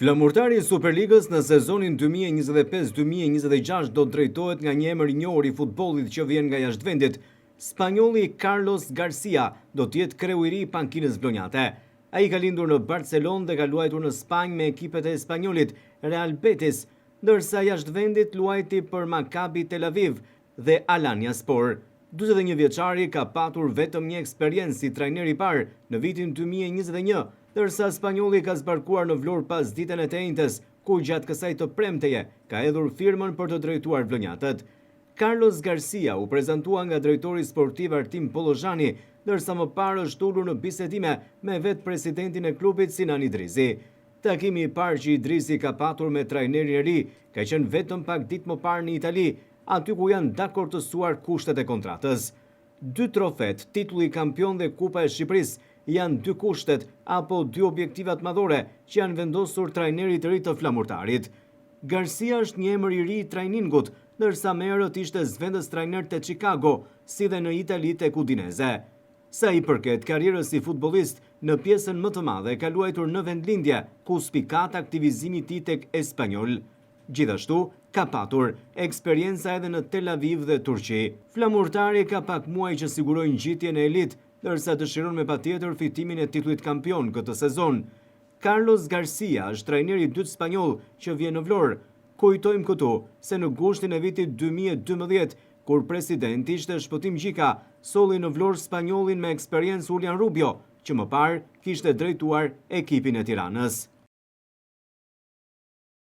Flamurtari i Superligës në sezonin 2025-2026 do të drejtohet nga një emër i njohur i futbollit që vjen nga jashtëvendit. Spanjolli Carlos Garcia do të jetë kreu i ri i pankinës vlonjate. Ai ka lindur në Barcelonë dhe ka luajtur në Spanjë me ekipet e spanjollit Real Betis, ndërsa jashtëvendit luajti për Maccabi Tel Aviv dhe Alanya Spor. 41 vjeçari ka patur vetëm një eksperiencë si trajner i parë në vitin 2021, ndërsa spanjolli ka zbarkuar në Vlorë pas ditën e të njëjtës, ku gjatë kësaj të premteje ka hedhur firmën për të drejtuar vlonjatët. Carlos Garcia u prezantua nga drejtori sportiv Artim Pollozhani, ndërsa më parë është ulur në bisedime me vetë presidentin e klubit Sinan Idrizi. Takimi i parë që Idrizi ka patur me trajnerin e ri ka qenë vetëm pak ditë më parë në Itali, aty ku janë dakortësuar kushtet e kontratës. 2 trofet, titulli kampion dhe Kupa e Shqipërisë janë 2 kushtet apo 2 objektivat madhore që janë vendosur trajnerit të ri të flamurtarit. Garcia është një emër i ri i trajningut, ndërsa më herët ishte zëvendës trajner te Chicago, si dhe në Itali tek Udinese. Sa i përket karrierës si futbollist, në pjesën më të madhe ka luajtur në vendlindje, ku spikat aktivizimi i tij tek Espanyol. Gjithashtu, ka patur eksperjenca edhe në Tel Aviv dhe Turqi. Flamurtari ka pak muaj që sigurojnë ngjitjen e elitë, ndërsa dëshiron me patjetër fitimin e titullit kampion këtë sezon. Carlos Garcia është trajneri i dytë spanjoll që vjen në Vlorë. Kujtojmë këtu se në gushtin e vitit 2012, kur presidenti ishte Shpëtim Gjika, solli në Vlorë spanjollin me eksperiencë Julian Rubio, që më parë kishte drejtuar ekipin e Tiranës.